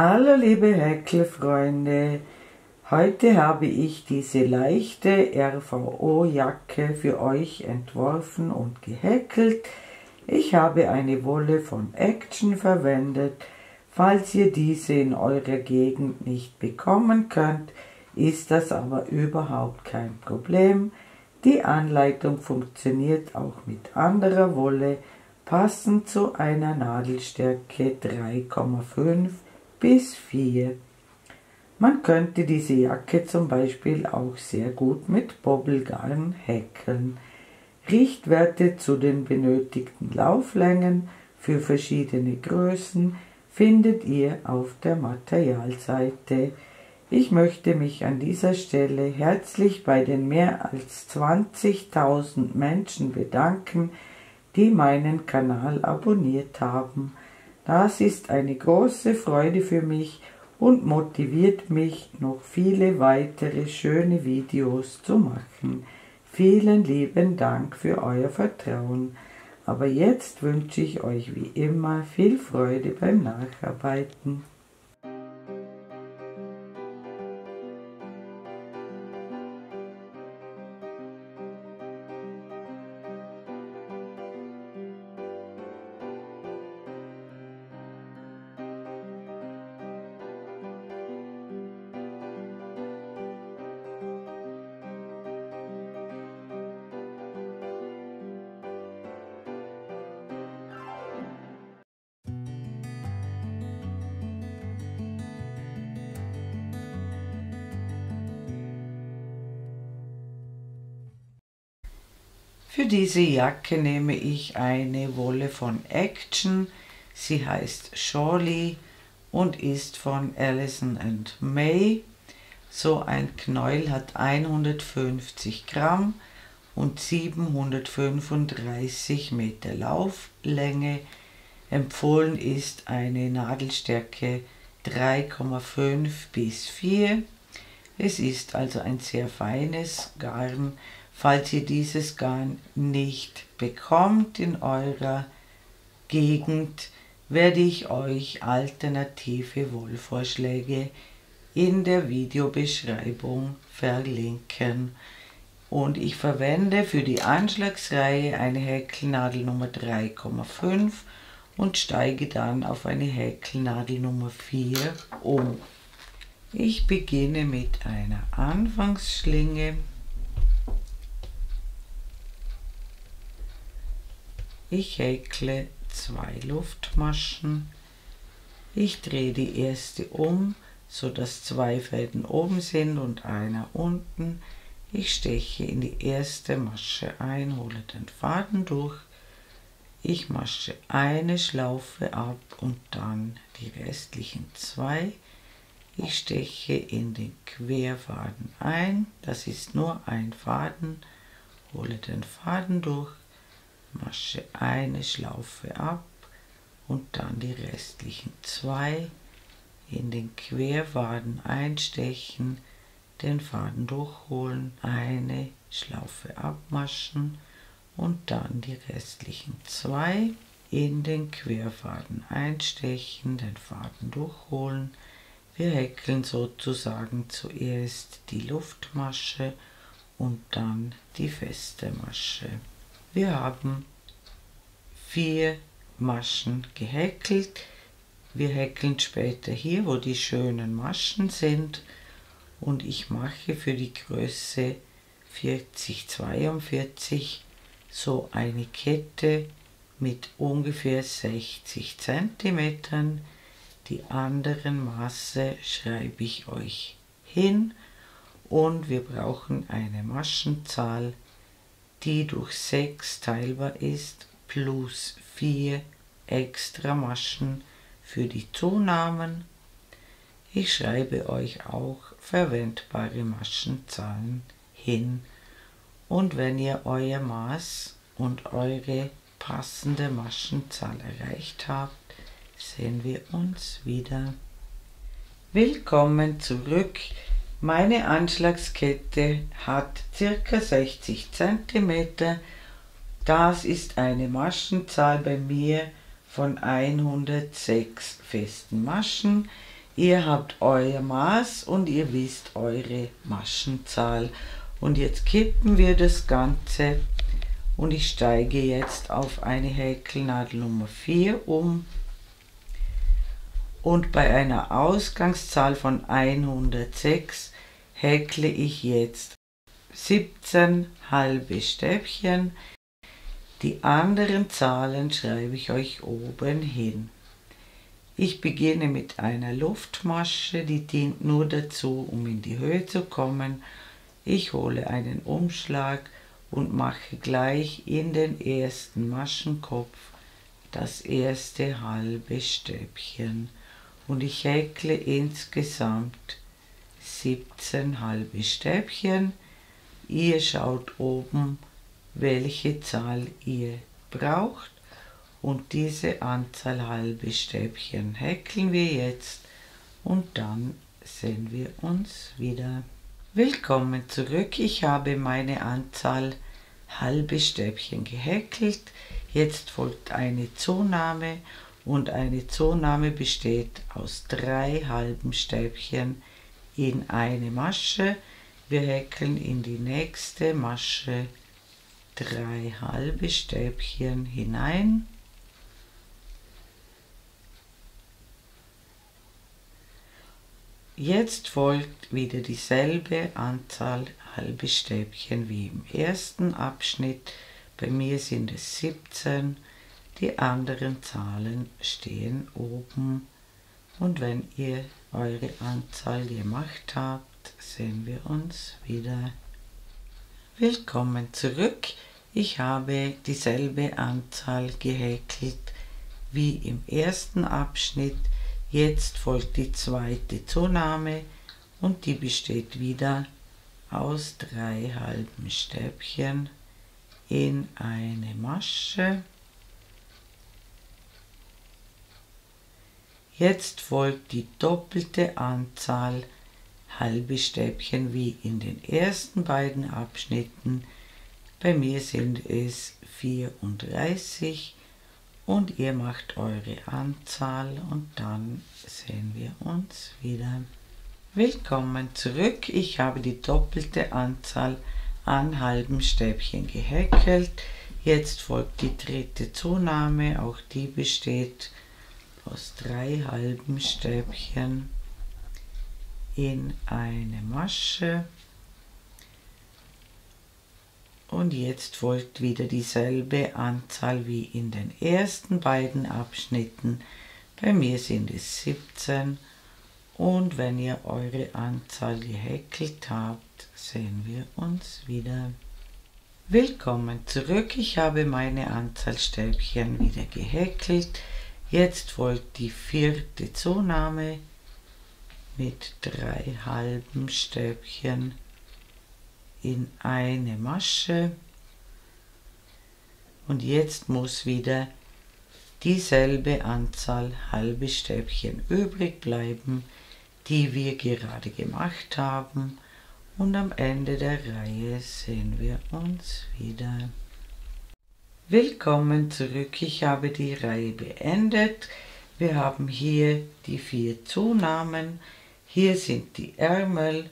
Hallo liebe Häkelfreunde, heute habe ich diese leichte RVO-Jacke für euch entworfen und gehäkelt. Ich habe eine Wolle von Action verwendet. Falls ihr diese in eurer Gegend nicht bekommen könnt, ist das aber überhaupt kein Problem. Die Anleitung funktioniert auch mit anderer Wolle, passend zu einer Nadelstärke 3,5 bis 4. Man könnte diese Jacke zum Beispiel auch sehr gut mit Bobbelgarn häkeln. Richtwerte zu den benötigten Lauflängen für verschiedene Größen findet ihr auf der Materialseite. Ich möchte mich an dieser Stelle herzlich bei den mehr als 20.000 Menschen bedanken, die meinen Kanal abonniert haben. Das ist eine große Freude für mich und motiviert mich, noch viele weitere schöne Videos zu machen. Vielen lieben Dank für euer Vertrauen. Aber jetzt wünsche ich euch wie immer viel Freude beim Nacharbeiten. Für diese Jacke nehme ich eine Wolle von Action. Sie heißt Shawly und ist von Allison & May. So ein Knäuel hat 150 Gramm und 735 Meter Lauflänge. Empfohlen ist eine Nadelstärke 3,5 bis 4. Es ist also ein sehr feines Garn. Falls ihr dieses Garn nicht bekommt in eurer Gegend, werde ich euch alternative Wollvorschläge in der Videobeschreibung verlinken. Und ich verwende für die Anschlagsreihe eine Häkelnadel Nummer 3,5 und steige dann auf eine Häkelnadel Nummer 4 um. Ich beginne mit einer Anfangsschlinge. Ich häkle 2 Luftmaschen. Ich drehe die erste um, so dass 2 Fäden oben sind und einer unten. Ich steche in die erste Masche ein, hole den Faden durch. Ich masche eine Schlaufe ab und dann die restlichen 2. Ich steche in den Querfaden ein, das ist nur ein Faden, hole den Faden durch. Masche eine Schlaufe ab und dann die restlichen 2 in den Querfaden einstechen, den Faden durchholen, eine Schlaufe abmaschen und dann die restlichen 2 in den Querfaden einstechen, den Faden durchholen. Wir häkeln sozusagen zuerst die Luftmasche und dann die feste Masche. Wir haben 4 Maschen gehäkelt. Wir häkeln später hier, wo die schönen Maschen sind. Und ich mache für die Größe 40-42 so eine Kette mit ungefähr 60 cm. Die anderen Maße schreibe ich euch hin. Und wir brauchen eine Maschenzahl, die durch 6 teilbar ist, plus 4 extra Maschen für die Zunahmen. Ich schreibe euch auch verwendbare Maschenzahlen hin. Und wenn ihr euer Maß und eure passende Maschenzahl erreicht habt, sehen wir uns wieder. Willkommen zurück. Meine Anschlagskette hat ca. 60 cm. Das ist eine Maschenzahl bei mir von 106 festen Maschen. Ihr habt euer Maß und ihr wisst eure Maschenzahl. Und jetzt kippen wir das Ganze und ich steige jetzt auf eine Häkelnadel Nummer 4 um. Und bei einer Ausgangszahl von 106 häkle ich jetzt 17 halbe Stäbchen. Die anderen Zahlen schreibe ich euch oben hin. Ich beginne mit einer Luftmasche, die dient nur dazu, um in die Höhe zu kommen. Ich hole einen Umschlag und mache gleich in den ersten Maschenkopf das erste halbe Stäbchen. Und ich häkle insgesamt 17 halbe Stäbchen. Ihr schaut oben, welche Zahl ihr braucht. Und diese Anzahl halbe Stäbchen häkeln wir jetzt und dann sehen wir uns wieder. Willkommen zurück, ich habe meine Anzahl halbe Stäbchen gehäkelt. Jetzt folgt eine Zunahme und eine Zunahme besteht aus 3 halben Stäbchen in eine Masche. Wir häkeln in die nächste Masche 3 halbe Stäbchen hinein. Jetzt folgt wieder dieselbe Anzahl halbe Stäbchen wie im ersten Abschnitt. Bei mir sind es 17, die anderen Zahlen stehen oben. Und wenn ihr eure Anzahl gemacht habt, sehen wir uns wieder. Willkommen zurück. Ich habe dieselbe Anzahl gehäkelt wie im ersten Abschnitt. Jetzt folgt die zweite Zunahme und die besteht wieder aus 3 halben Stäbchen in eine Masche. Jetzt folgt die doppelte Anzahl halbe Stäbchen wie in den ersten beiden Abschnitten. Bei mir sind es 34. Und ihr macht eure Anzahl und dann sehen wir uns wieder. Willkommen zurück. Ich habe die doppelte Anzahl an halben Stäbchen gehäkelt. Jetzt folgt die dritte Zunahme. Auch die besteht aus 3 halben Stäbchen in eine Masche. Und jetzt folgt wieder dieselbe Anzahl wie in den ersten beiden Abschnitten. Bei mir sind es 17. Und wenn ihr eure Anzahl gehäkelt habt, sehen wir uns wieder. Willkommen zurück. Ich habe meine Anzahl Stäbchen wieder gehäkelt. Jetzt folgt die vierte Zunahme mit 3 halben Stäbchen in eine Masche und jetzt muss wieder dieselbe Anzahl halbe Stäbchen übrig bleiben, die wir gerade gemacht haben, und am Ende der Reihe sehen wir uns wieder. Willkommen zurück, ich habe die Reihe beendet. Wir haben hier die 4 Zunahmen, hier sind die Ärmel,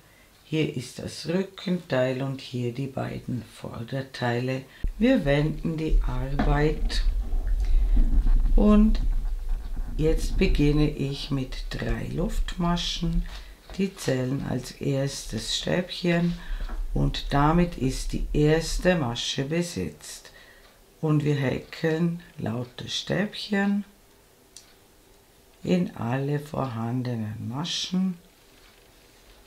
hier ist das Rückenteil und hier die beiden Vorderteile. Wir wenden die Arbeit und jetzt beginne ich mit 3 Luftmaschen. Die zählen als erstes Stäbchen und damit ist die erste Masche besetzt. Und wir häkeln lauter Stäbchen in alle vorhandenen Maschen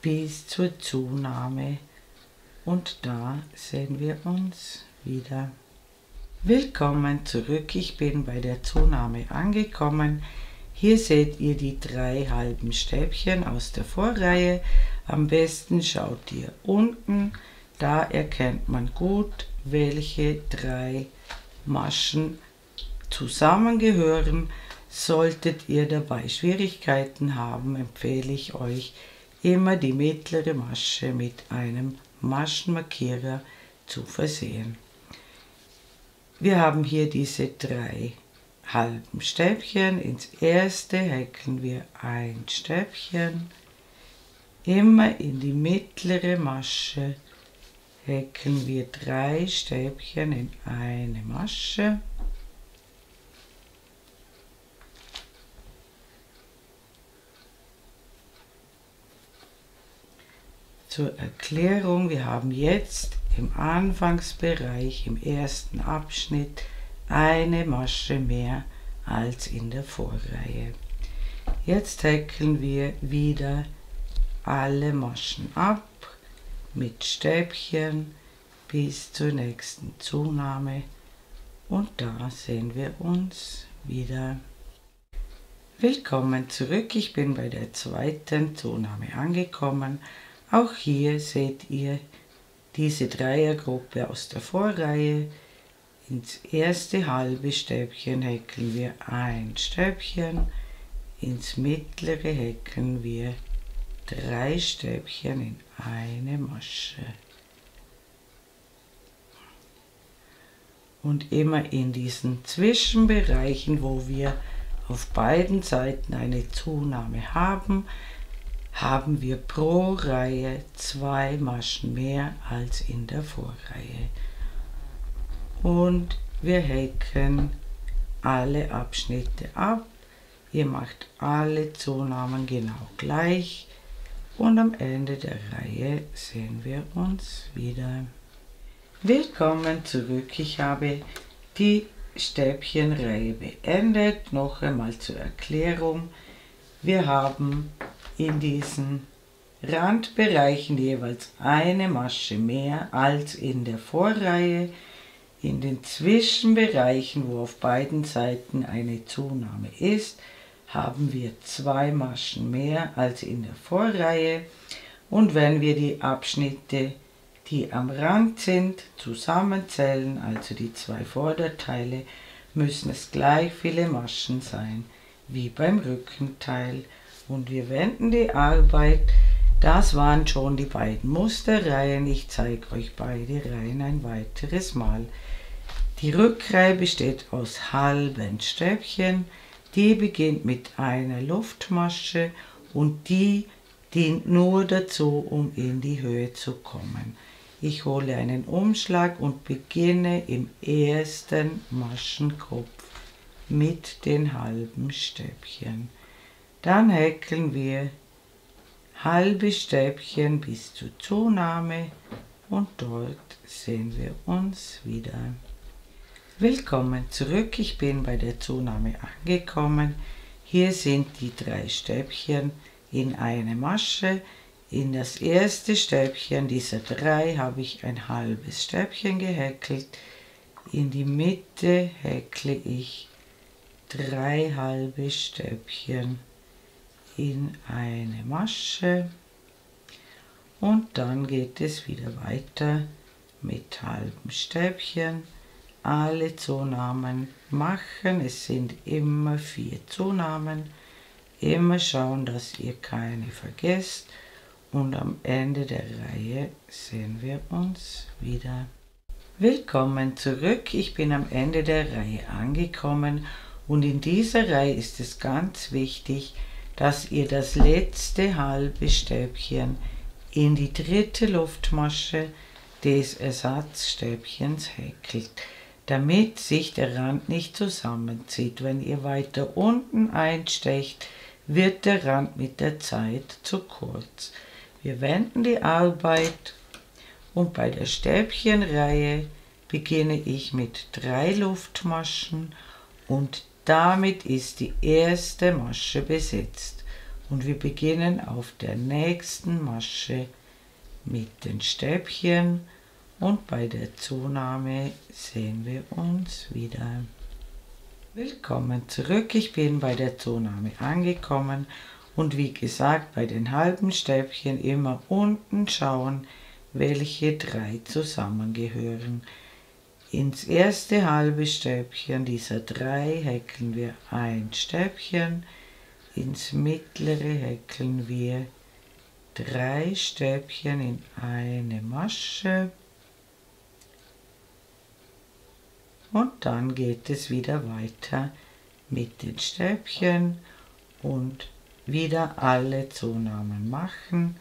bis zur Zunahme und da sehen wir uns wieder. Willkommen zurück, ich bin bei der Zunahme angekommen. Hier seht ihr die 3 halben Stäbchen aus der Vorreihe. Am besten schaut ihr unten, da erkennt man gut, welche 3 Maschen zusammengehören. Solltet ihr dabei Schwierigkeiten haben, empfehle ich euch, immer die mittlere Masche mit einem Maschenmarkierer zu versehen. Wir haben hier diese 3 halben Stäbchen. Ins erste häkeln wir ein Stäbchen. Immer in die mittlere Masche häkeln wir 3 Stäbchen in eine Masche. Zur Erklärung, wir haben jetzt im Anfangsbereich, im ersten Abschnitt, eine Masche mehr als in der Vorreihe. Jetzt häkeln wir wieder alle Maschen ab mit Stäbchen bis zur nächsten Zunahme und da sehen wir uns wieder. Willkommen zurück, ich bin bei der zweiten Zunahme angekommen. Auch hier seht ihr diese Dreiergruppe aus der Vorreihe. Ins erste halbe Stäbchen häkeln wir ein Stäbchen, ins mittlere häkeln wir 3 Stäbchen in eine Masche. Und immer in diesen Zwischenbereichen, wo wir auf beiden Seiten eine Zunahme haben, haben wir pro Reihe 2 Maschen mehr als in der Vorreihe. Und wir häkeln alle Abschnitte ab. Ihr macht alle Zunahmen genau gleich und am Ende der Reihe sehen wir uns wieder. Willkommen zurück. Ich habe die Stäbchenreihe beendet. Noch einmal zur Erklärung. Wir haben in diesen Randbereichen jeweils eine Masche mehr als in der Vorreihe. In den Zwischenbereichen, wo auf beiden Seiten eine Zunahme ist, haben wir 2 Maschen mehr als in der Vorreihe. Und wenn wir die Abschnitte, die am Rand sind, zusammenzählen, also die 2 Vorderteile, müssen es gleich viele Maschen sein wie beim Rückenteil. Und wir wenden die Arbeit. Das waren schon die beiden Musterreihen. Ich zeige euch beide Reihen ein weiteres Mal. Die Rückreihe besteht aus halben Stäbchen. Die beginnt mit einer Luftmasche und die dient nur dazu, um in die Höhe zu kommen. Ich hole einen Umschlag und beginne im ersten Maschenkopf mit den halben Stäbchen. Dann häkeln wir halbe Stäbchen bis zur Zunahme und dort sehen wir uns wieder. Willkommen zurück, ich bin bei der Zunahme angekommen. Hier sind die 3 Stäbchen in eine Masche. In das erste Stäbchen dieser 3 habe ich ein halbes Stäbchen gehäkelt. In die Mitte häkle ich 3 halbe Stäbchen in eine Masche und dann geht es wieder weiter mit halben Stäbchen. Alle Zunahmen machen, es sind immer 4 Zunahmen. Immer schauen, dass ihr keine vergesst und am Ende der Reihe sehen wir uns wieder. Willkommen zurück, ich bin am Ende der Reihe angekommen und in dieser Reihe ist es ganz wichtig, dass ihr das letzte halbe Stäbchen in die dritte Luftmasche des Ersatzstäbchens häkelt, damit sich der Rand nicht zusammenzieht. Wenn ihr weiter unten einstecht, wird der Rand mit der Zeit zu kurz. Wir wenden die Arbeit und bei der Stäbchenreihe beginne ich mit 3 Luftmaschen und damit ist die erste Masche besetzt und wir beginnen auf der nächsten Masche mit den Stäbchen und bei der Zunahme sehen wir uns wieder. Willkommen zurück, ich bin bei der Zunahme angekommen und wie gesagt bei den halben Stäbchen immer unten schauen, welche 3 zusammengehören. Ins erste halbe Stäbchen dieser 3 häkeln wir ein Stäbchen, ins mittlere häkeln wir 3 Stäbchen in eine Masche und dann geht es wieder weiter mit den Stäbchen und wieder alle Zunahmen machen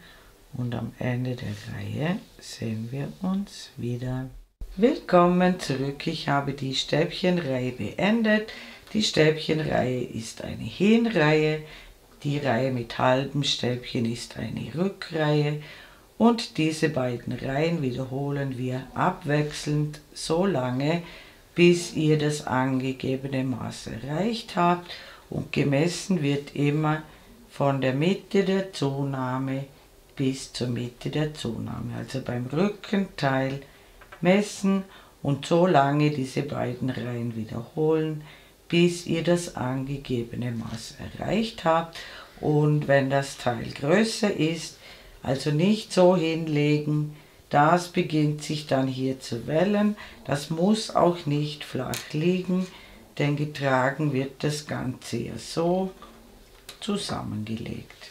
und am Ende der Reihe sehen wir uns wieder. Willkommen zurück, ich habe die Stäbchenreihe beendet. Die Stäbchenreihe ist eine Hinreihe, die Reihe mit halben Stäbchen ist eine Rückreihe und diese beiden Reihen wiederholen wir abwechselnd so lange, bis ihr das angegebene Maß erreicht habt, und gemessen wird immer von der Mitte der Zunahme bis zur Mitte der Zunahme, also beim Rückenteil messen und so lange diese beiden Reihen wiederholen, bis ihr das angegebene Maß erreicht habt. Und wenn das Teil größer ist, also nicht so hinlegen, das beginnt sich dann hier zu wellen. Das muss auch nicht flach liegen, denn getragen wird das Ganze ja so zusammengelegt.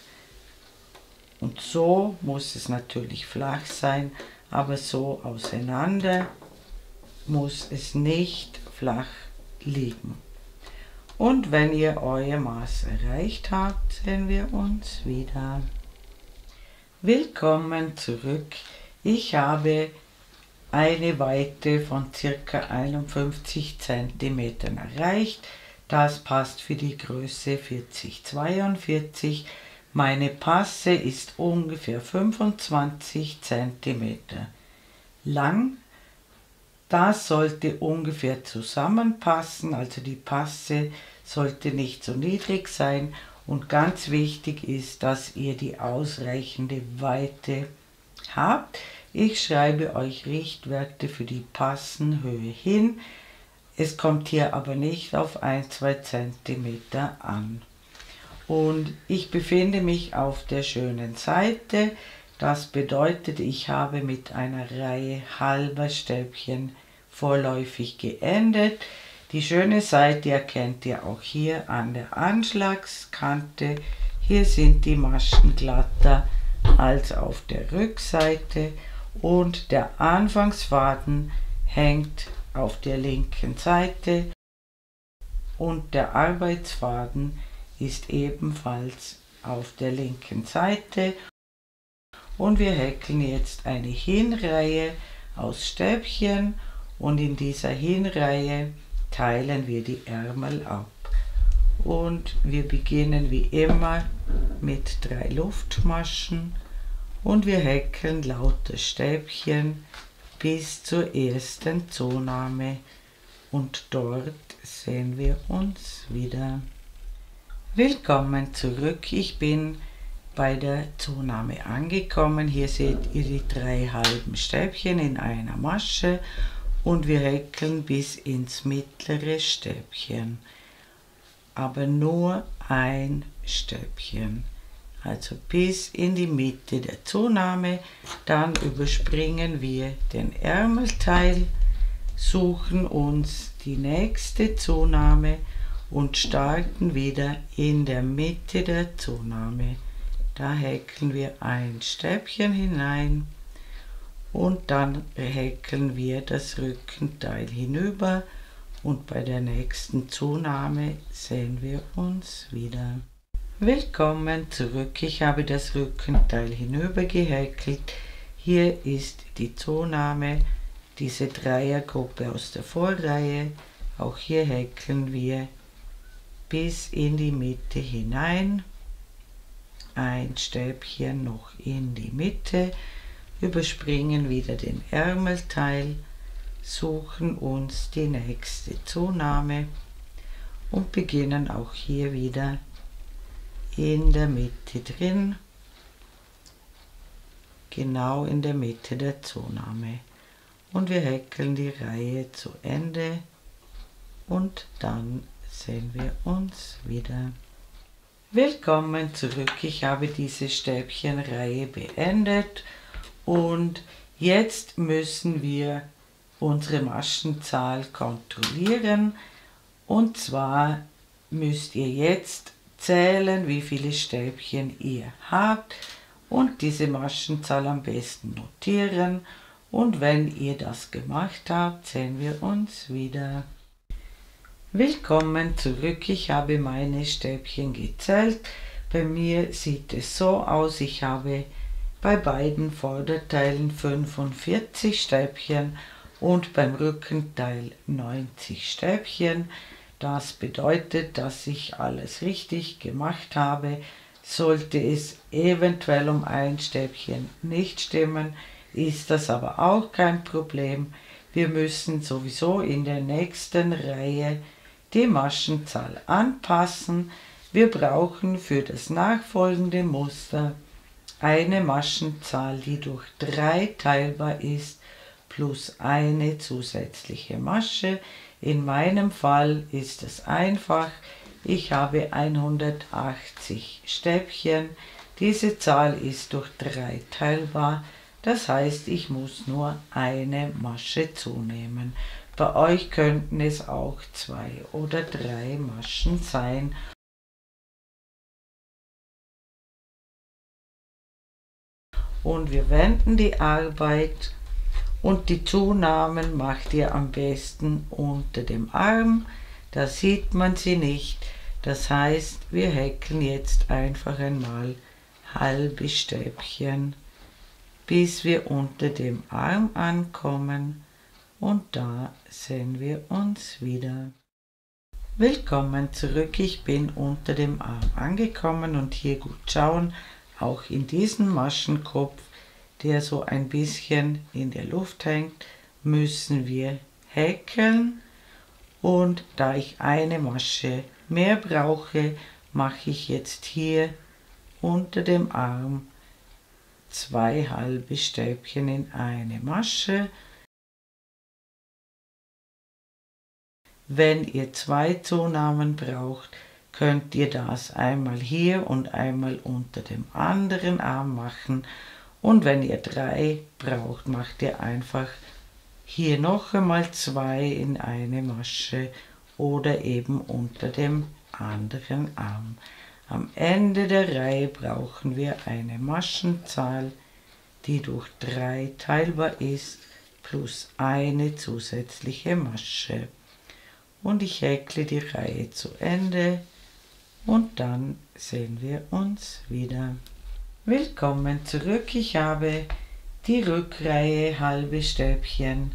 Und so muss es natürlich flach sein, aber so auseinander muss es nicht flach liegen. Und wenn ihr euer Maß erreicht habt, sehen wir uns wieder. Willkommen zurück. Ich habe eine Weite von ca. 51 cm erreicht. Das passt für die Größe 40-42. Meine Passe ist ungefähr 25 cm lang. Das sollte ungefähr zusammenpassen, also die Passe sollte nicht so niedrig sein, und ganz wichtig ist, dass ihr die ausreichende Weite habt. Ich schreibe euch Richtwerte für die Passenhöhe hin. Es kommt hier aber nicht auf 1-2 cm an. Und ich befinde mich auf der schönen Seite. Das bedeutet, ich habe mit einer Reihe halber Stäbchen vorläufig geendet. Die schöne Seite erkennt ihr auch hier an der Anschlagskante. Hier sind die Maschen glatter als auf der Rückseite und der Anfangsfaden hängt auf der linken Seite und der Arbeitsfaden ist ebenfalls auf der linken Seite. Und wir häkeln jetzt eine Hinreihe aus Stäbchen und in dieser Hinreihe teilen wir die Ärmel ab. Und wir beginnen wie immer mit 3 Luftmaschen und wir häkeln lauter Stäbchen bis zur ersten Zunahme und dort sehen wir uns wieder. Willkommen zurück, ich bin bei der Zunahme angekommen. Hier seht ihr die 3 halben Stäbchen in einer Masche und wir häkeln bis ins mittlere Stäbchen, aber nur ein Stäbchen, also bis in die Mitte der Zunahme. Dann überspringen wir den Ärmelteil, suchen uns die nächste Zunahme und starten wieder in der Mitte der Zunahme. Da häkeln wir ein Stäbchen hinein und dann häkeln wir das Rückenteil hinüber und bei der nächsten Zunahme sehen wir uns wieder. Willkommen zurück, ich habe das Rückenteil hinüber gehäkelt. Hier ist die Zunahme, diese Dreiergruppe aus der Vorreihe. Auch hier häkeln wir bis in die Mitte hinein. Ein Stäbchen noch in die Mitte, überspringen wieder den Ärmelteil, suchen uns die nächste Zunahme und beginnen auch hier wieder in der Mitte drin, genau in der Mitte der Zunahme. Und wir häkeln die Reihe zu Ende und dann sehen wir uns wieder. Willkommen zurück, ich habe diese Stäbchenreihe beendet und jetzt müssen wir unsere Maschenzahl kontrollieren, und zwar müsst ihr jetzt zählen, wie viele Stäbchen ihr habt und diese Maschenzahl am besten notieren, und wenn ihr das gemacht habt, sehen wir uns wieder. Willkommen zurück, ich habe meine Stäbchen gezählt. Bei mir sieht es so aus, ich habe bei beiden Vorderteilen 45 Stäbchen und beim Rückenteil 90 Stäbchen. Das bedeutet, dass ich alles richtig gemacht habe. Sollte es eventuell um ein Stäbchen nicht stimmen, ist das aber auch kein Problem. Wir müssen sowieso in der nächsten Reihe die Maschenzahl anpassen. Wir brauchen für das nachfolgende Muster eine Maschenzahl, die durch 3 teilbar ist, plus eine zusätzliche Masche. In meinem Fall ist es einfach. Ich habe 180 Stäbchen. Diese Zahl ist durch 3 teilbar. Das heißt, ich muss nur eine Masche zunehmen. Bei euch könnten es auch 2 oder 3 Maschen sein. Und wir wenden die Arbeit und die Zunahmen macht ihr am besten unter dem Arm. Da sieht man sie nicht. Das heißt, wir häkeln jetzt einfach einmal halbe Stäbchen, bis wir unter dem Arm ankommen. Und da sehen wir uns wieder. Willkommen zurück, ich bin unter dem Arm angekommen und hier gut schauen, auch in diesem Maschenkopf, der so ein bisschen in der Luft hängt, müssen wir häkeln. Und da ich eine Masche mehr brauche, mache ich jetzt hier unter dem Arm 2 halbe Stäbchen in eine Masche. Wenn ihr 2 Zunahmen braucht, könnt ihr das einmal hier und einmal unter dem anderen Arm machen. Und wenn ihr 3 braucht, macht ihr einfach hier noch einmal 2 in eine Masche oder eben unter dem anderen Arm. Am Ende der Reihe brauchen wir eine Maschenzahl, die durch 3 teilbar ist, plus eine zusätzliche Masche. Und ich häkle die Reihe zu Ende und dann sehen wir uns wieder. Willkommen zurück, ich habe die Rückreihe halbe Stäbchen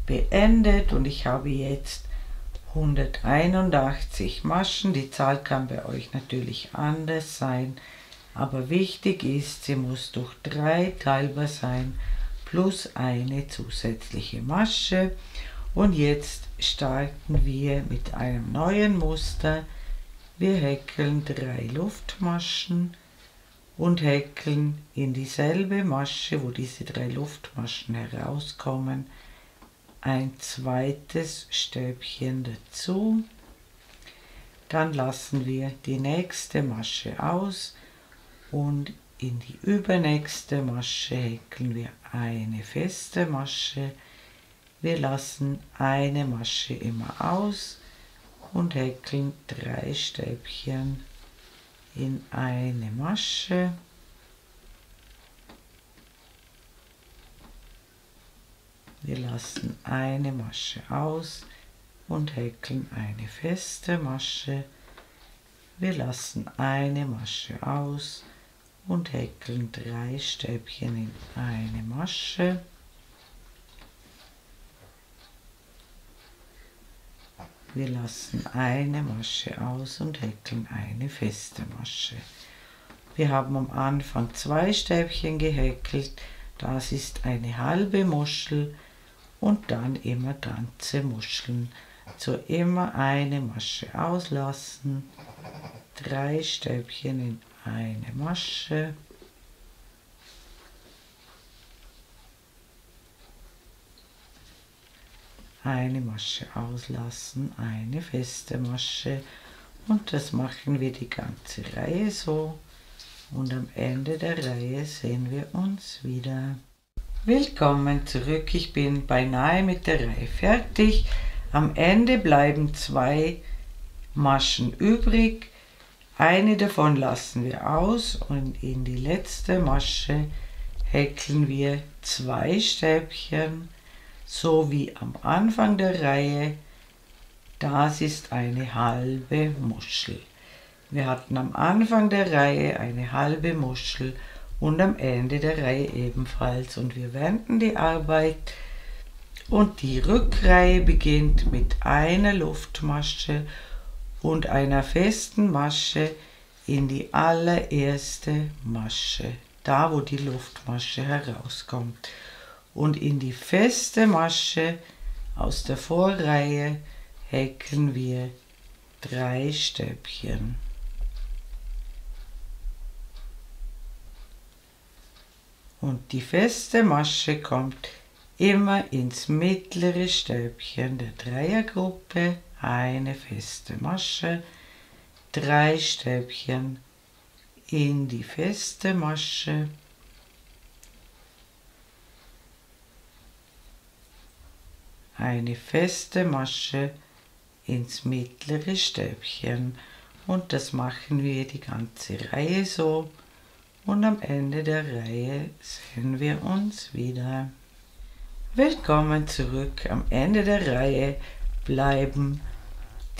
beendet und ich habe jetzt 181 Maschen. Die Zahl kann bei euch natürlich anders sein, aber wichtig ist, sie muss durch 3 teilbar sein, plus eine zusätzliche Masche. Und jetzt starten wir mit einem neuen Muster. Wir häkeln 3 Luftmaschen und häkeln in dieselbe Masche, wo diese 3 Luftmaschen herauskommen, ein zweites Stäbchen dazu. Dann lassen wir die nächste Masche aus und in die übernächste Masche häkeln wir eine feste Masche. Wir lassen eine Masche immer aus und häkeln 3 Stäbchen in eine Masche. Wir lassen eine Masche aus und häkeln eine feste Masche. Wir lassen eine Masche aus und häkeln 3 Stäbchen in eine Masche. Wir lassen eine Masche aus und häkeln eine feste Masche. Wir haben am Anfang 2 Stäbchen gehäkelt, das ist eine halbe Muschel und dann immer ganze Muscheln. So immer eine Masche auslassen, 3 Stäbchen in eine Masche. Eine Masche auslassen, eine feste Masche und das machen wir die ganze Reihe so und am Ende der Reihe sehen wir uns wieder. Willkommen zurück, ich bin beinahe mit der Reihe fertig. Am Ende bleiben 2 Maschen übrig, eine davon lassen wir aus und in die letzte Masche häkeln wir 2 Stäbchen. So wie am Anfang der Reihe Das ist eine halbe Muschel. Wir hatten am Anfang der Reihe eine halbe Muschel und am Ende der Reihe ebenfalls. Und wir wenden die Arbeit und die Rückreihe beginnt mit einer Luftmasche und einer festen Masche in die allererste Masche, da wo die Luftmasche herauskommt. Und in die feste Masche aus der Vorreihe häkeln wir 3 Stäbchen. Und die feste Masche kommt immer ins mittlere Stäbchen der Dreiergruppe, eine feste Masche, 3 Stäbchen in die feste Masche, eine feste Masche ins mittlere Stäbchen, und das machen wir die ganze Reihe so, und am Ende der Reihe sehen wir uns wieder. Willkommen zurück. Am Ende der Reihe bleiben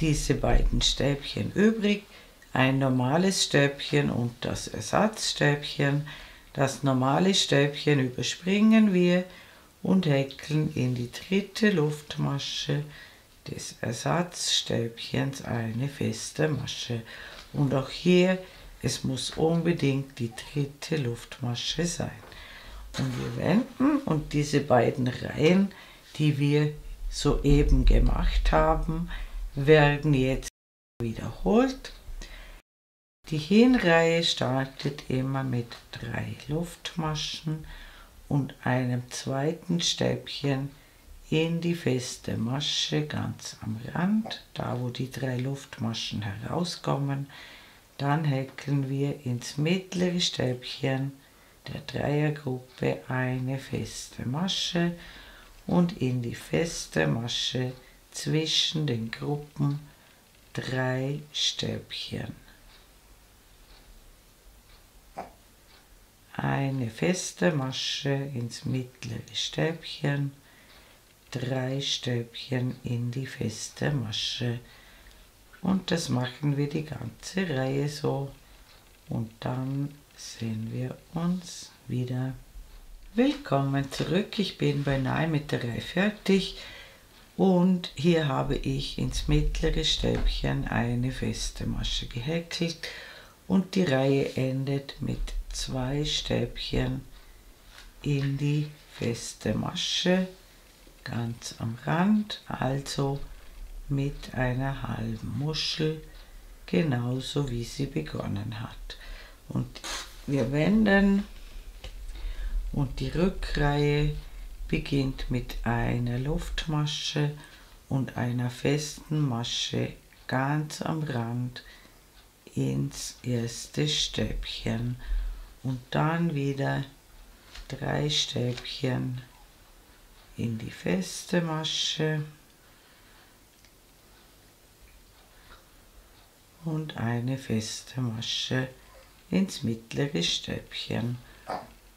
diese beiden Stäbchen übrig, ein normales Stäbchen und das Ersatzstäbchen. Das normale Stäbchen überspringen wir und häkeln in die dritte Luftmasche des Ersatzstäbchens eine feste Masche. Und auch hier, es muss unbedingt die dritte Luftmasche sein. Und wir wenden und diese beiden Reihen, die wir soeben gemacht haben, werden jetzt wiederholt. Die Hinreihe startet immer mit 3 Luftmaschen und einem zweiten Stäbchen in die feste Masche ganz am Rand, da wo die 3 Luftmaschen herauskommen. Dann häkeln wir ins mittlere Stäbchen der Dreiergruppe eine feste Masche und in die feste Masche zwischen den Gruppen 3 Stäbchen. Eine feste Masche ins mittlere Stäbchen, 3 Stäbchen in die feste Masche. Und das machen wir die ganze Reihe so. Und dann sehen wir uns wieder. Willkommen zurück. Ich bin beinahe mit der Reihe fertig. Und hier habe ich ins mittlere Stäbchen eine feste Masche gehäkelt. Und die Reihe endet mit 2 Stäbchen in die feste Masche, ganz am Rand, also mit einer halben Muschel, genauso wie sie begonnen hat. Und wir wenden und die Rückreihe beginnt mit einer Luftmasche und einer festen Masche ganz am Rand ins erste Stäbchen und dann wieder 3 Stäbchen in die feste Masche und eine feste Masche ins mittlere Stäbchen.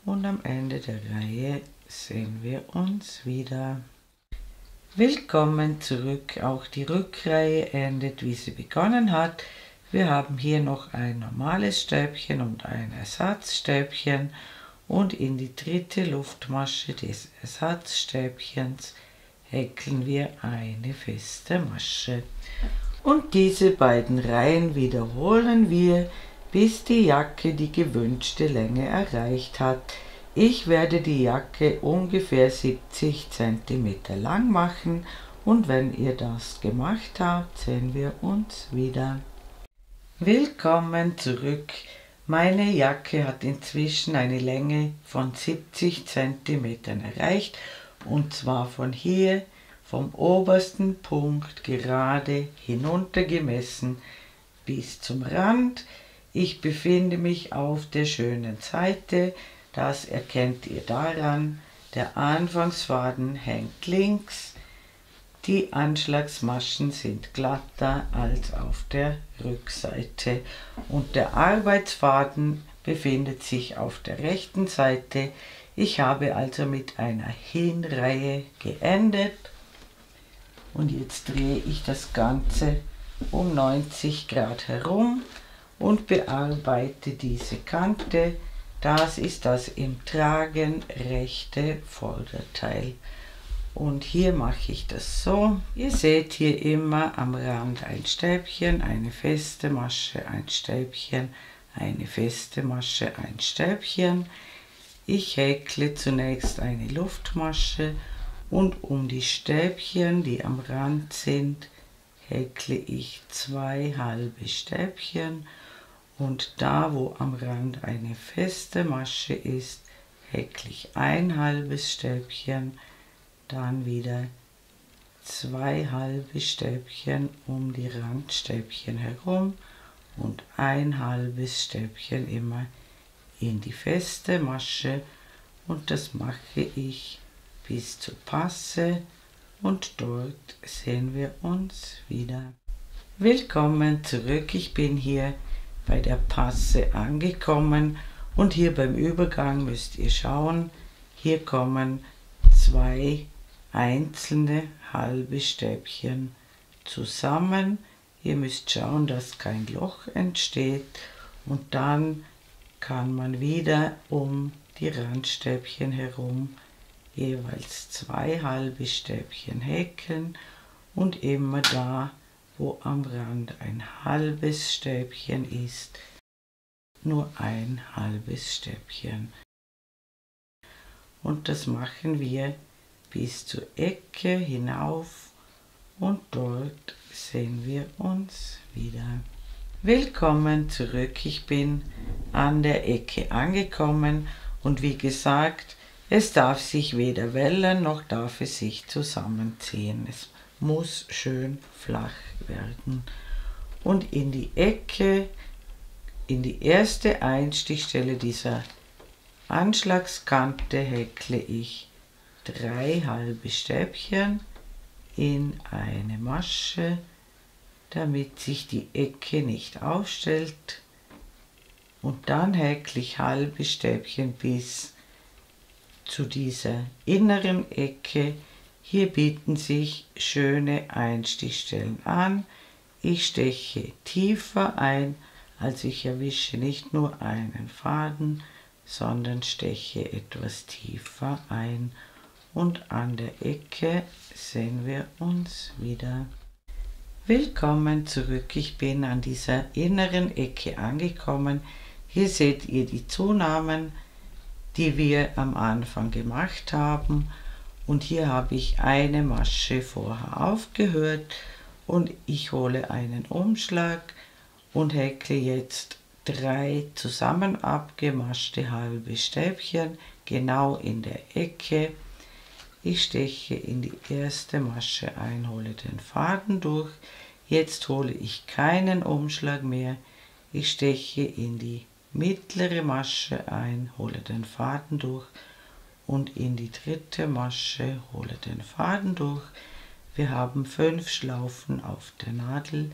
Und am Ende der Reihe sehen wir uns wieder. Willkommen zurück. Auch die Rückreihe endet, wie sie begonnen hat. Wir haben hier noch ein normales Stäbchen und ein Ersatzstäbchen und in die dritte Luftmasche des Ersatzstäbchens häkeln wir eine feste Masche. Und diese beiden Reihen wiederholen wir, bis die Jacke die gewünschte Länge erreicht hat. Ich werde die Jacke ungefähr 70 cm lang machen und wenn ihr das gemacht habt, sehen wir uns wieder. Willkommen zurück. Meine Jacke hat inzwischen eine Länge von 70 cm erreicht und zwar von hier, vom obersten Punkt gerade hinunter gemessen bis zum Rand. Ich befinde mich auf der schönen Seite, das erkennt ihr daran, der Anfangsfaden hängt links, die Anschlagsmaschen sind glatter als auf der Rückseite und der Arbeitsfaden befindet sich auf der rechten Seite. Ich habe also mit einer Hinreihe geendet Und jetzt drehe ich das Ganze um 90 Grad herum und bearbeite diese Kante. Das ist das im Tragen rechte Vorderteil. Und hier mache ich das so. Ihr seht hier immer am Rand ein Stäbchen, eine feste Masche, ein Stäbchen, eine feste Masche, ein Stäbchen. Ich häkle zunächst eine Luftmasche und um die Stäbchen, die am Rand sind, häkle ich 2 halbe Stäbchen. Und da, wo am Rand eine feste Masche ist, häkle ich ein halbes Stäbchen, dann wieder 2 halbe Stäbchen um die Randstäbchen herum und ein halbes Stäbchen immer in die feste Masche, und das mache ich bis zur Passe, und dort sehen wir uns wieder. Willkommen zurück, ich bin hier bei der Passe angekommen und hier beim Übergang müsst ihr schauen, hier kommen 2 einzelne halbe Stäbchen zusammen. Ihr müsst schauen, dass kein Loch entsteht, und dann kann man wieder um die Randstäbchen herum jeweils 2 halbe Stäbchen häkeln und immer da, wo am Rand ein halbes Stäbchen ist, nur ein halbes Stäbchen. Und das machen wir bis zur Ecke hinauf, und dort sehen wir uns wieder. Willkommen zurück, ich bin an der Ecke angekommen und wie gesagt, es darf sich weder wellen noch darf es sich zusammenziehen. Es muss schön flach werden. Und in die Ecke, in die erste Einstichstelle dieser Anschlagskante häkle ich 3 halbe Stäbchen in eine Masche, damit sich die Ecke nicht aufstellt, und dann häkle ich halbe Stäbchen bis zu dieser inneren Ecke. Hier bieten sich schöne Einstichstellen an. Ich steche tiefer ein, also ich erwische nicht nur einen Faden, sondern steche etwas tiefer ein, und an der Ecke sehen wir uns wieder. Willkommen zurück, ich bin an dieser inneren Ecke angekommen. Hier seht ihr die Zunahmen, die wir am Anfang gemacht haben, und hier habe ich eine Masche vorher aufgehört und ich hole einen Umschlag und häkle jetzt 3 zusammen abgemaschte halbe Stäbchen genau in der Ecke. Ich steche in die erste Masche ein, hole den Faden durch. Jetzt hole ich keinen Umschlag mehr. Ich steche in die mittlere Masche ein, hole den Faden durch und in die dritte Masche hole den Faden durch. Wir haben 5 Schlaufen auf der Nadel,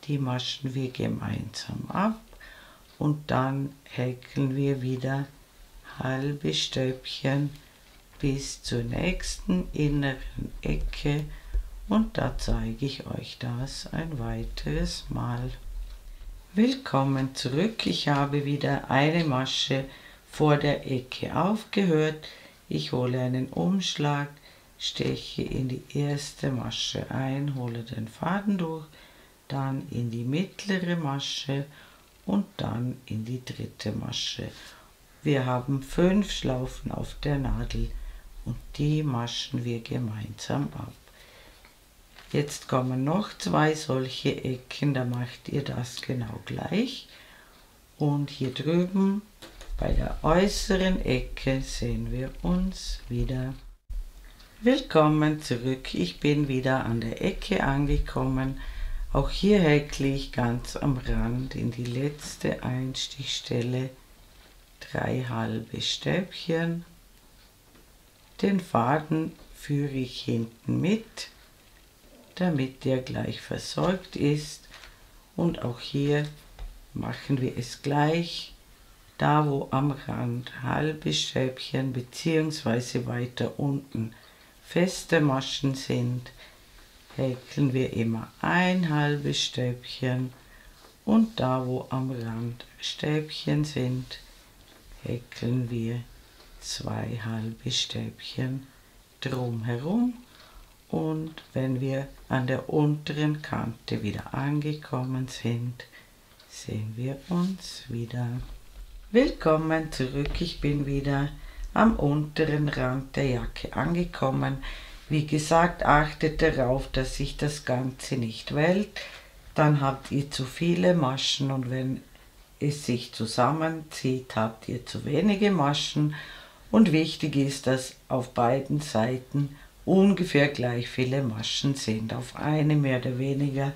die maschen wir gemeinsam ab, und dann häkeln wir wieder halbe Stäbchen bis zur nächsten inneren Ecke, und da zeige ich euch das ein weiteres Mal. Willkommen zurück, ich habe wieder eine Masche vor der Ecke aufgehört. Ich hole einen Umschlag, steche in die erste Masche ein, hole den Faden durch, dann in die mittlere Masche und dann in die dritte Masche. Wir haben 5 Schlaufen auf der Nadel und die maschen wir gemeinsam ab. Jetzt kommen noch 2 solche Ecken, da macht ihr das genau gleich. Und hier drüben bei der äußeren Ecke sehen wir uns wieder. Willkommen zurück, ich bin wieder an der Ecke angekommen. Auch hier häkle ich ganz am Rand in die letzte Einstichstelle 3 halbe Stäbchen. Den Faden führe ich hinten mit, damit der gleich versorgt ist, und auch hier machen wir es gleich. Da wo am Rand halbe Stäbchen bzw. weiter unten feste Maschen sind, häkeln wir immer ein halbes Stäbchen und da wo am Rand Stäbchen sind, häkeln wir 2 halbe Stäbchen drumherum. Und wenn wir an der unteren Kante wieder angekommen sind, sehen wir uns wieder. Willkommen zurück, ich bin wieder am unteren Rand der Jacke angekommen. Wie gesagt, achtet darauf, dass sich das Ganze nicht wellt, dann habt ihr zu viele Maschen und wenn es sich zusammenzieht, habt ihr zu wenige Maschen. Und wichtig ist, dass auf beiden Seiten ungefähr gleich viele Maschen sind. Auf eine mehr oder weniger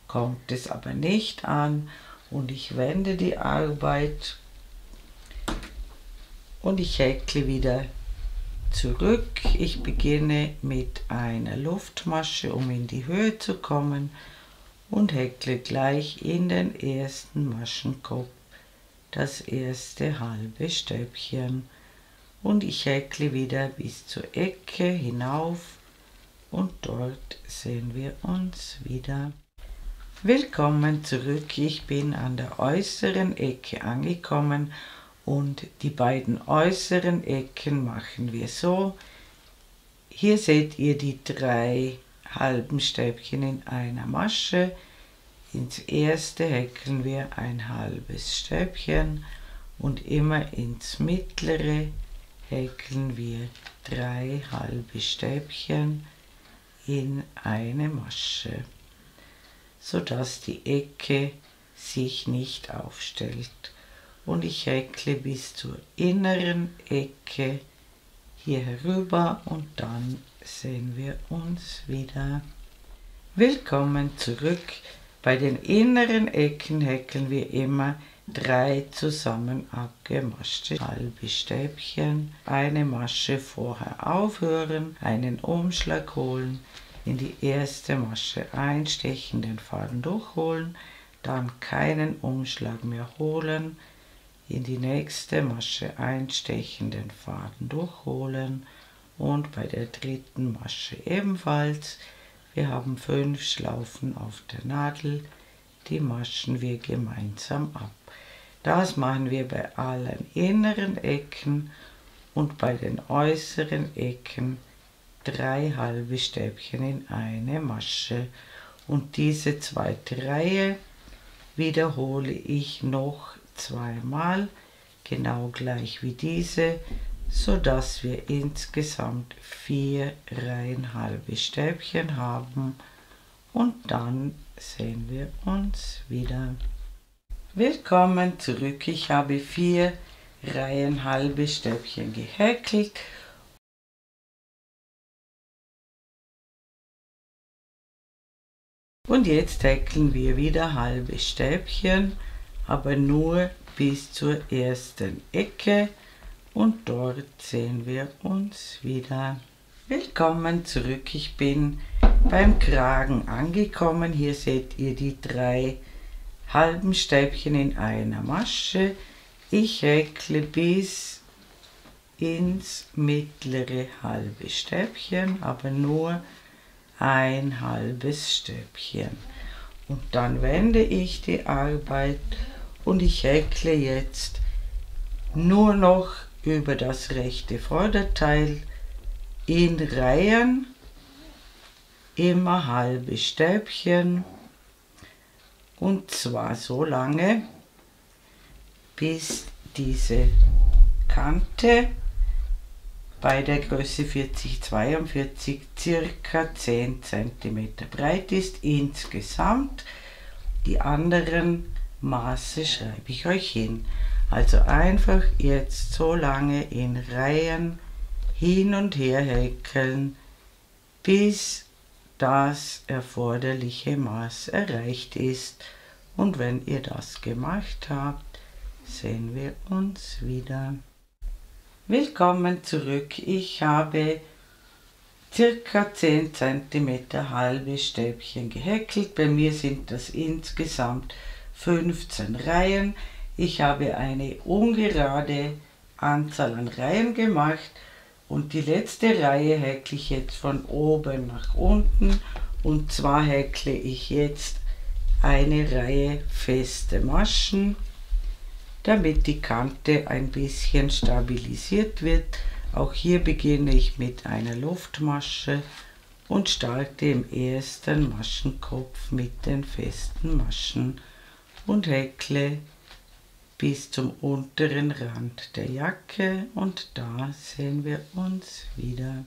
kommt es aber nicht an und ich wende die Arbeit und ich häkle wieder zurück. Ich beginne mit einer Luftmasche, um in die Höhe zu kommen und häkle gleich in den ersten Maschenkopf das erste halbe Stäbchen und ich häkle wieder bis zur Ecke hinauf und dort sehen wir uns wieder. Willkommen zurück, ich bin an der äußeren Ecke angekommen und die beiden äußeren Ecken machen wir so. Hier seht ihr die 3 halben Stäbchen in einer Masche. Ins erste häkeln wir ein halbes Stäbchen und immer ins mittlere häkeln wir 3 halbe Stäbchen in eine Masche, sodass die Ecke sich nicht aufstellt. Und ich häkle bis zur inneren Ecke hier herüber und dann sehen wir uns wieder. Willkommen zurück. Bei den inneren Ecken häkeln wir immer 3 zusammen abgemaschte halbe Stäbchen, eine Masche vorher aufhören, einen Umschlag holen, in die erste Masche einstechen, den Faden durchholen, dann keinen Umschlag mehr holen, in die nächste Masche einstechen, den Faden durchholen und bei der dritten Masche ebenfalls. Wir haben 5 Schlaufen auf der Nadel, die maschen wir gemeinsam ab. Das machen wir bei allen inneren Ecken und bei den äußeren Ecken 3 halbe Stäbchen in eine Masche. Und diese zweite Reihe wiederhole ich noch 2-mal, genau gleich wie diese, so dass wir insgesamt 4 Reihen halbe Stäbchen haben und dann sehen wir uns wieder. Willkommen zurück, ich habe 4 Reihen halbe Stäbchen gehäkelt und jetzt häkeln wir wieder halbe Stäbchen, aber nur bis zur ersten Ecke und dort sehen wir uns wieder. Willkommen zurück, ich bin beim Kragen angekommen. Hier seht ihr die 3 halben Stäbchen in einer Masche. Ich häkle bis ins mittlere halbe Stäbchen, aber nur ein halbes Stäbchen. Und dann wende ich die Arbeit und ich häkle jetzt nur noch über das rechte Vorderteil in Reihen, immer halbe Stäbchen und zwar so lange, bis diese Kante bei der Größe 40-42 circa 10 cm breit ist insgesamt. Die anderen Maße schreibe ich euch hin. Also einfach jetzt so lange in Reihen hin und her häkeln, bis das erforderliche Maß erreicht ist. Und wenn ihr das gemacht habt, sehen wir uns wieder. Willkommen zurück. Ich habe circa 10 cm halbe Stäbchen gehäkelt. Bei mir sind das insgesamt 15 Reihen. Ich habe eine ungerade Anzahl an Reihen gemacht und die letzte Reihe häkle ich jetzt von oben nach unten Und zwar häkle ich jetzt eine Reihe feste Maschen, damit die Kante ein bisschen stabilisiert wird. Auch hier beginne ich mit einer Luftmasche und starte im ersten Maschenkopf mit den festen Maschen und häkle bis zum unteren Rand der Jacke, und da sehen wir uns wieder.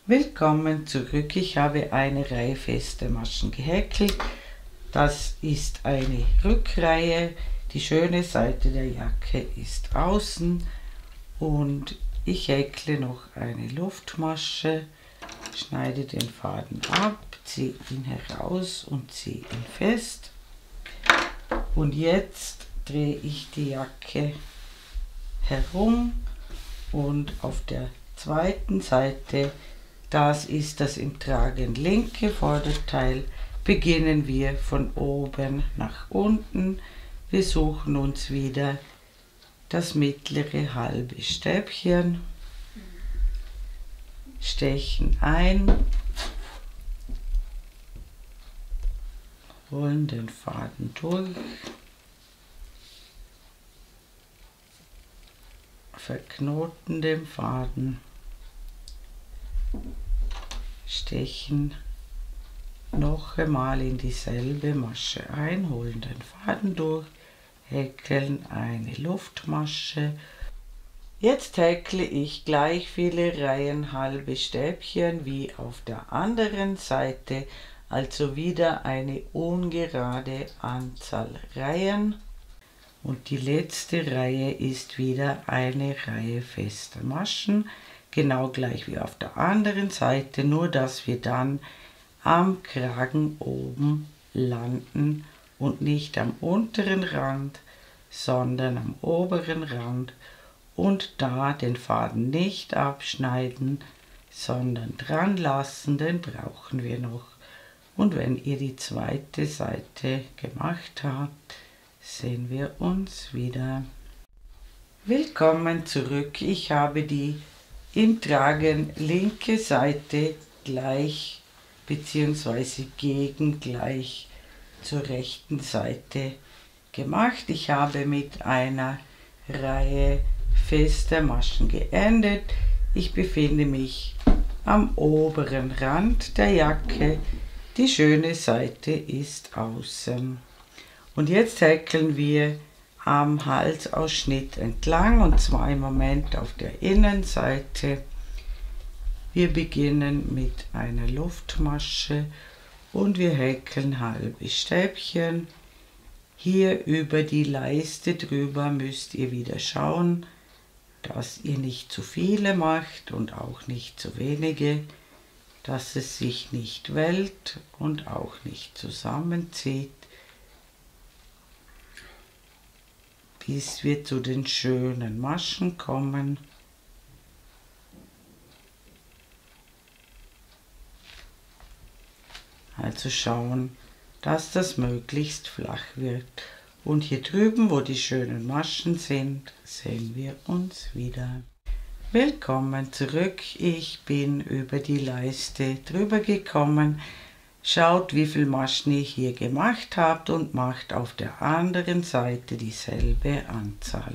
Willkommen zurück. Ich habe eine Reihe feste Maschen gehäkelt. Das ist eine Rückreihe. Die schöne Seite der Jacke ist außen und ich häkle noch eine Luftmasche, schneide den Faden ab, ziehe ihn heraus und ziehe ihn fest. Und jetzt drehe ich die Jacke herum und auf der zweiten Seite, das ist das im Tragen linke Vorderteil, beginnen wir von oben nach unten. Wir suchen uns wieder das mittlere halbe Stäbchen, stechen ein, holen den Faden durch, verknoten den Faden, stechen noch einmal in dieselbe Masche ein, holen den Faden durch, häkeln eine Luftmasche. Jetzt häkle ich gleich viele Reihen halbe Stäbchen wie auf der anderen Seite, also wieder eine ungerade Anzahl Reihen. Und die letzte Reihe ist wieder eine Reihe fester Maschen, genau gleich wie auf der anderen Seite, nur dass wir dann am Kragen oben landen und nicht am unteren Rand, sondern am oberen Rand, und da den Faden nicht abschneiden, sondern dran lassen, den brauchen wir noch. Und wenn ihr die zweite Seite gemacht habt, sehen wir uns wieder. Willkommen zurück. Ich habe die im Tragen linke Seite gleich bzw. gegengleich zur rechten Seite gemacht. Ich habe mit einer Reihe fester Maschen geendet. Ich befinde mich am oberen Rand der Jacke. Die schöne Seite ist außen. Und jetzt häkeln wir am Halsausschnitt entlang, und zwar im Moment auf der Innenseite. Wir beginnen mit einer Luftmasche und wir häkeln halbe Stäbchen. Hier über die Leiste drüber müsst ihr wieder schauen, dass ihr nicht zu viele macht und auch nicht zu wenige, dass es sich nicht wellt und auch nicht zusammenzieht, bis wir zu den schönen Maschen kommen. Also schauen, dass das möglichst flach wird. Und hier drüben, wo die schönen Maschen sind, sehen wir uns wieder. Willkommen zurück. Ich bin über die Leiste drüber gekommen. Schaut, wie viel Maschen ihr hier gemacht habt und macht auf der anderen Seite dieselbe Anzahl.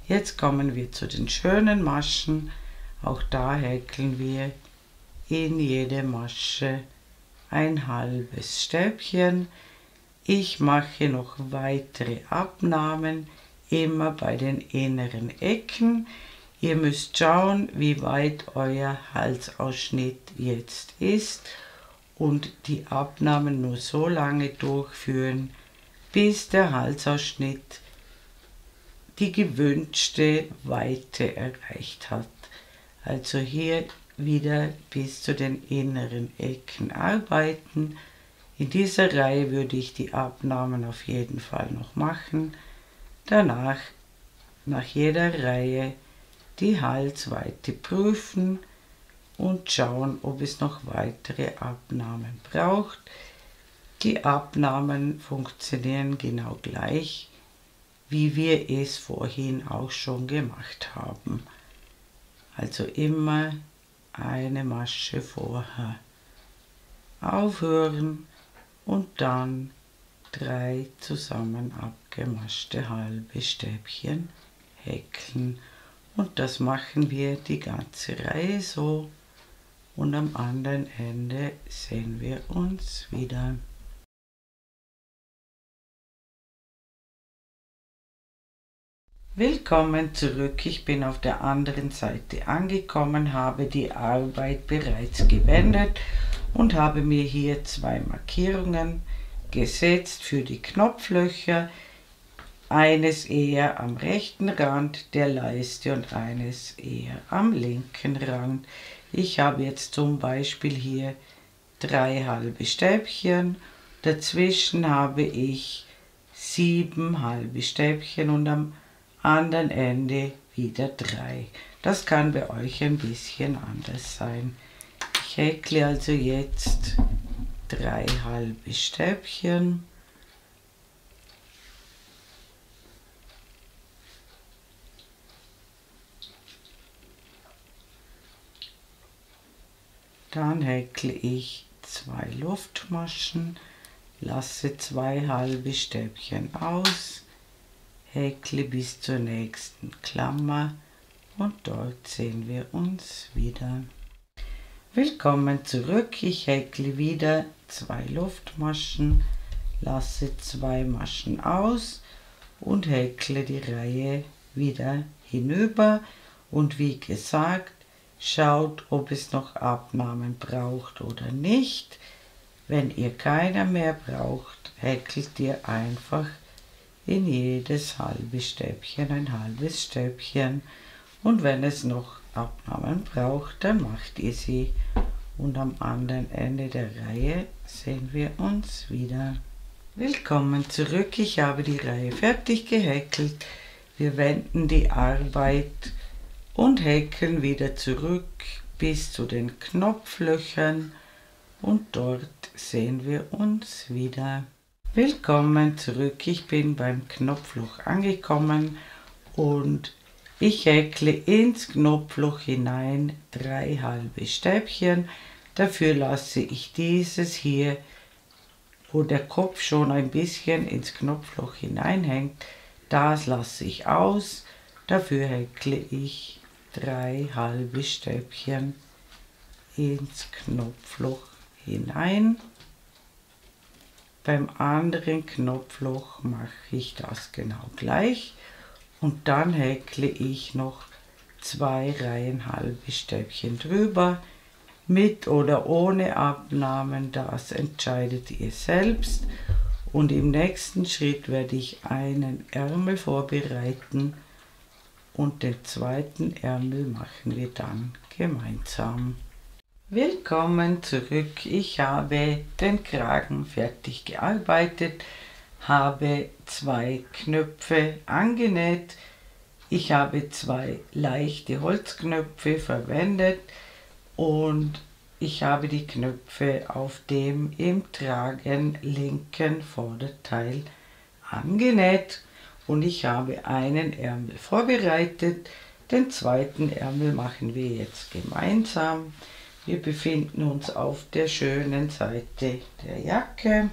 Jetzt kommen wir zu den schönen Maschen. Auch da häkeln wir in jede Masche ein halbes Stäbchen. Ich mache noch weitere Abnahmen, immer bei den inneren Ecken. Ihr müsst schauen, wie weit euer Halsausschnitt jetzt ist und die Abnahmen nur so lange durchführen, bis der Halsausschnitt die gewünschte Weite erreicht hat. Also hier wieder bis zu den inneren Ecken arbeiten. In dieser Reihe würde ich die Abnahmen auf jeden Fall noch machen. Danach, nach jeder Reihe, die Halsweite prüfen und schauen, ob es noch weitere Abnahmen braucht. Die Abnahmen funktionieren genau gleich, wie wir es vorhin auch schon gemacht haben. Also immer eine Masche vorher aufhören und dann 3 zusammen abgemaschte halbe Stäbchen häkeln. Und das machen wir die ganze Reihe so und am anderen Ende sehen wir uns wieder. Willkommen zurück, ich bin auf der anderen Seite angekommen, habe die Arbeit bereits gewendet und habe mir hier 2 Markierungen gesetzt für die Knopflöcher, eines eher am rechten Rand der Leiste und eines eher am linken Rand. Ich habe jetzt zum Beispiel hier 3 halbe Stäbchen, dazwischen habe ich 7 halbe Stäbchen und am anderen Ende wieder 3. Das kann bei euch ein bisschen anders sein. Ich häkle also jetzt 3 halbe Stäbchen. Dann häkle ich 2 Luftmaschen, lasse 2 halbe Stäbchen aus, häkle bis zur nächsten Klammer und dort sehen wir uns wieder. Willkommen zurück, ich häkle wieder 2 Luftmaschen, lasse 2 Maschen aus und häkle die Reihe wieder hinüber und wie gesagt, schaut, ob es noch Abnahmen braucht oder nicht. Wenn ihr keiner mehr braucht, häkelt ihr einfach in jedes halbe Stäbchen ein halbes Stäbchen und wenn es noch Abnahmen braucht, dann macht ihr sie und am anderen Ende der Reihe sehen wir uns wieder. Willkommen zurück, ich habe die Reihe fertig gehäkelt. Wir wenden die Arbeit und häkeln wieder zurück bis zu den Knopflöchern und dort sehen wir uns wieder. Willkommen zurück, ich bin beim Knopfloch angekommen und ich häkle ins Knopfloch hinein 3 halbe Stäbchen. Dafür lasse ich dieses hier, wo der Kopf schon ein bisschen ins Knopfloch hineinhängt, das lasse ich aus. Dafür häkle ich 3 halbe Stäbchen ins Knopfloch hinein. Beim anderen Knopfloch mache ich das genau gleich und dann häkle ich noch 2 Reihen halbe Stäbchen drüber. Mit oder ohne Abnahmen, das entscheidet ihr selbst. Und im nächsten Schritt werde ich einen Ärmel vorbereiten und den zweiten Ärmel machen wir dann gemeinsam. Willkommen zurück, ich habe den Kragen fertig gearbeitet, habe 2 Knöpfe angenäht, ich habe 2 leichte Holzknöpfe verwendet und ich habe die Knöpfe auf dem im Tragen linken Vorderteil angenäht und ich habe einen Ärmel vorbereitet, den zweiten Ärmel machen wir jetzt gemeinsam. Wir befinden uns auf der schönen Seite der Jacke.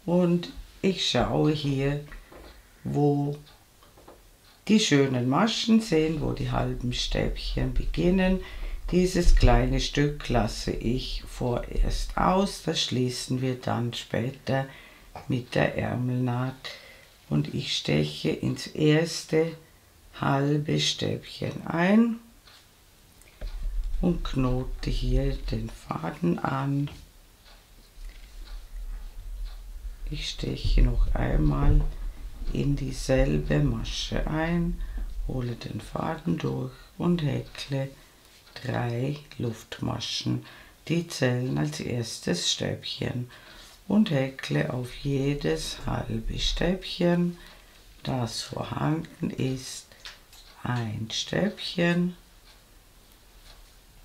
Und ich schaue hier, wo die schönen Maschen sind, wo die halben Stäbchen beginnen. Dieses kleine Stück lasse ich vorerst aus, das schließen wir dann später mit der Ärmelnaht. Und ich steche ins erste halbe Stäbchen ein und knote hier den Faden an. Ich steche noch einmal in dieselbe Masche ein, hole den Faden durch und häkle 3 Luftmaschen. Die zählen als erstes Stäbchen. Und häkle auf jedes halbe Stäbchen, das vorhanden ist, ein Stäbchen.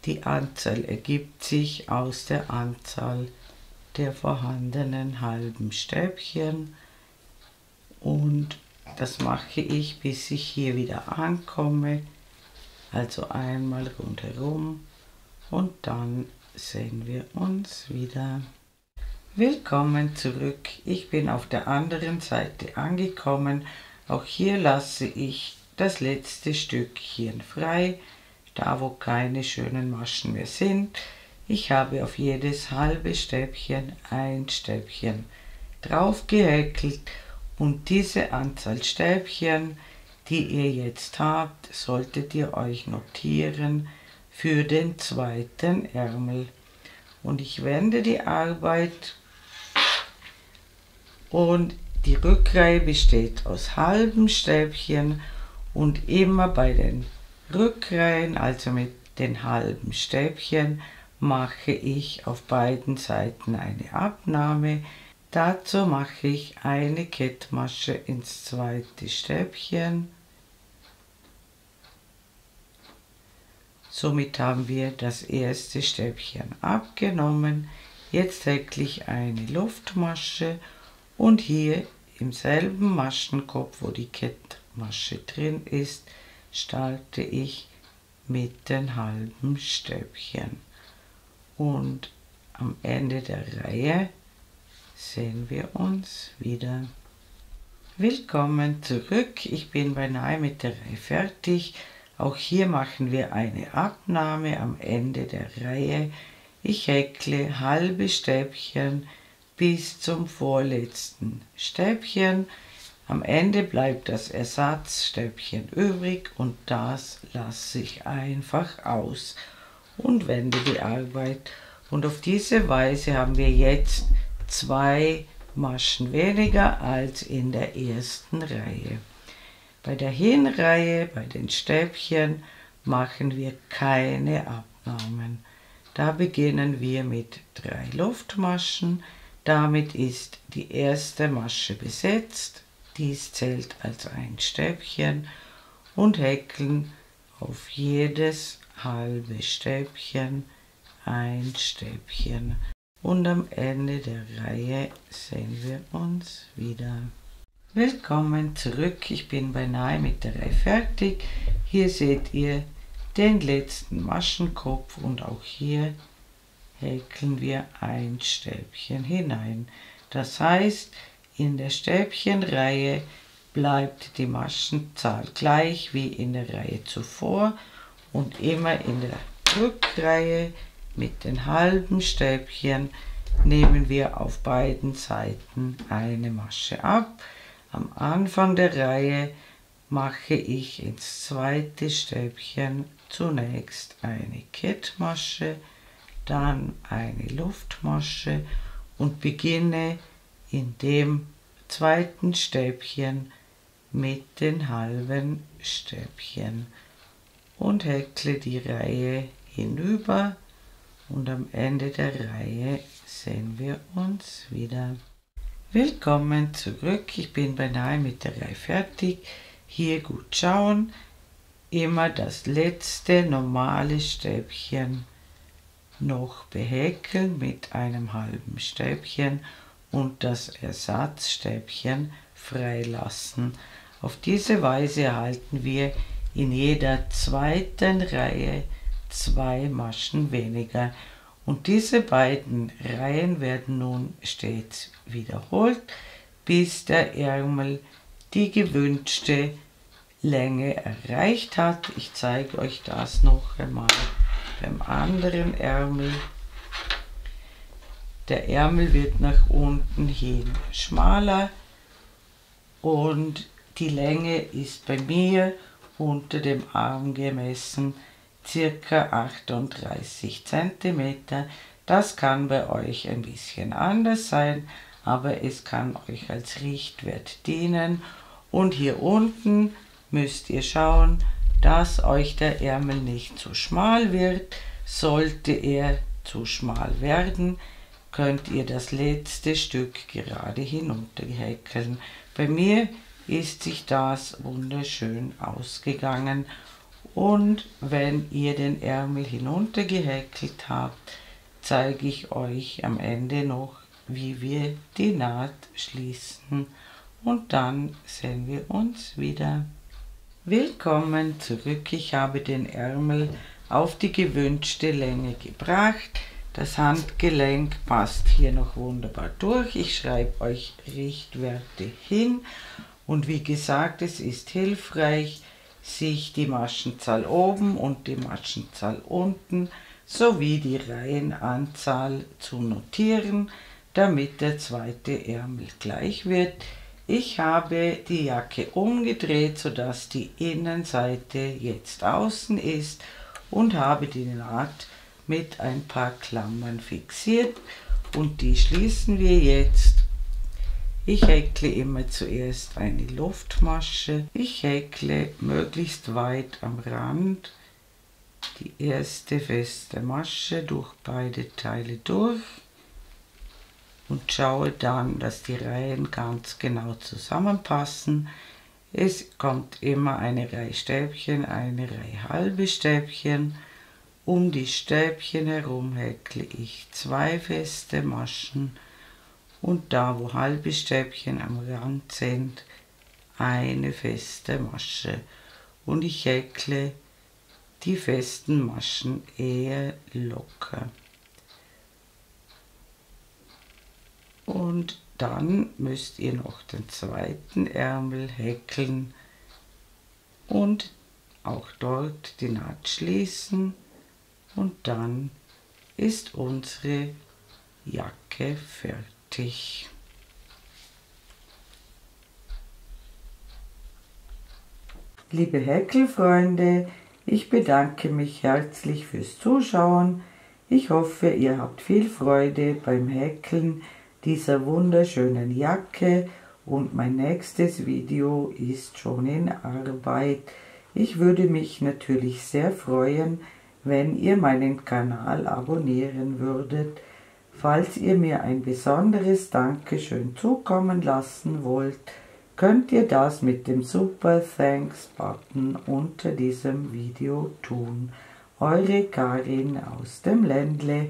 Die Anzahl ergibt sich aus der Anzahl der vorhandenen halben Stäbchen und Das mache ich, bis ich hier wieder ankomme. Also einmal rundherum und dann sehen wir uns wieder. Willkommen zurück. Ich bin auf der anderen Seite angekommen. Auch hier lasse ich das letzte Stückchen frei, da wo keine schönen Maschen mehr sind. Ich habe auf jedes halbe Stäbchen ein Stäbchen drauf gehäkelt und diese Anzahl Stäbchen, die ihr jetzt habt, solltet ihr euch notieren für den zweiten Ärmel. Und ich wende die Arbeit und die Rückreihe besteht aus halben Stäbchen und immer bei den Rückreihen, also mit den halben Stäbchen, mache ich auf beiden Seiten eine Abnahme. Dazu mache ich eine Kettmasche ins zweite Stäbchen. Somit haben wir das erste Stäbchen abgenommen. Jetzt häkle ich eine Luftmasche und hier im selben Maschenkopf, wo die Kettmasche drin ist, starte ich mit den halben Stäbchen. Und am Ende der Reihe sehen wir uns wieder. Willkommen zurück, ich bin beinahe mit der Reihe fertig. Auch hier machen wir eine Abnahme am Ende der Reihe. Ich häkle halbe Stäbchen bis zum vorletzten Stäbchen. Am Ende bleibt das Ersatzstäbchen übrig und das lasse ich einfach aus und wende die Arbeit. Und auf diese Weise haben wir jetzt 2 Maschen weniger als in der ersten Reihe. Bei der Hinreihe, bei den Stäbchen, machen wir keine Abnahmen. Da beginnen wir mit 3 Luftmaschen. Damit ist die erste Masche besetzt. Dies zählt als ein Stäbchen und häkeln auf jedes halbe Stäbchen ein Stäbchen. Und am Ende der Reihe sehen wir uns wieder. Willkommen zurück, ich bin beinahe mit der Reihe fertig. Hier seht ihr den letzten Maschenkopf und auch hier häkeln wir ein Stäbchen hinein. Das heißt, in der Stäbchenreihe bleibt die Maschenzahl gleich wie in der Reihe zuvor und immer in der Rückreihe mit den halben Stäbchen nehmen wir auf beiden Seiten eine Masche ab. Am Anfang der Reihe mache ich ins zweite Stäbchen zunächst eine Kettmasche, dann eine Luftmasche und beginne in dem zweiten Stäbchen mit den halben Stäbchen und häkle die Reihe hinüber und am Ende der Reihe sehen wir uns wieder. Willkommen zurück, ich bin beinahe mit der Reihe fertig. Hier gut schauen, immer das letzte normale Stäbchen noch behäkeln mit einem halben Stäbchen und das Ersatzstäbchen freilassen. Auf diese Weise erhalten wir in jeder zweiten Reihe 2 Maschen weniger. Und diese beiden Reihen werden nun stets wiederholt, bis der Ärmel die gewünschte Länge erreicht hat. Ich zeige euch das noch einmal beim anderen Ärmel. Der Ärmel wird nach unten hin schmaler und die Länge ist bei mir unter dem Arm gemessen circa 38 cm. Das kann bei euch ein bisschen anders sein, aber es kann euch als Richtwert dienen. Und hier unten müsst ihr schauen, dass euch der Ärmel nicht zu schmal wird. Sollte er zu schmal werden, könnt ihr das letzte Stück gerade hinunterhäkeln. Bei mir ist sich das wunderschön ausgegangen. Und wenn ihr den Ärmel hinuntergehäkelt habt, zeige ich euch am Ende noch, wie wir die Naht schließen und dann sehen wir uns wieder. Willkommen zurück. Ich habe den Ärmel auf die gewünschte Länge gebracht. Das Handgelenk passt hier noch wunderbar durch. Ich schreibe euch Richtwerte hin und wie gesagt, es ist hilfreich, sich die Maschenzahl oben und die Maschenzahl unten sowie die Reihenanzahl zu notieren, damit der zweite Ärmel gleich wird. Ich habe die Jacke umgedreht, sodass die Innenseite jetzt außen ist und habe die Naht mit ein paar Klammern fixiert und die schließen wir jetzt. Ich häkle immer zuerst eine Luftmasche. Ich häkle möglichst weit am Rand die erste feste Masche durch beide Teile durch und schaue dann, dass die Reihen ganz genau zusammenpassen. Es kommt immer eine Reihe Stäbchen, eine Reihe halbe Stäbchen. Um die Stäbchen herum häkle ich 2 feste Maschen und da, wo halbe Stäbchen am Rand sind, eine feste Masche. Und ich häkle die festen Maschen eher locker. Und dann müsst ihr noch den zweiten Ärmel häkeln und auch dort die Naht schließen und dann ist unsere Jacke fertig. Liebe Häkelfreunde, ich bedanke mich herzlich fürs Zuschauen. Ich hoffe, ihr habt viel Freude beim Häkeln dieser wunderschönen Jacke und mein nächstes Video ist schon in Arbeit. Ich würde mich natürlich sehr freuen, wenn ihr meinen Kanal abonnieren würdet. Falls ihr mir ein besonderes Dankeschön zukommen lassen wollt, könnt ihr das mit dem Super Thanks Button unter diesem Video tun. Eure Karin aus dem Ländle.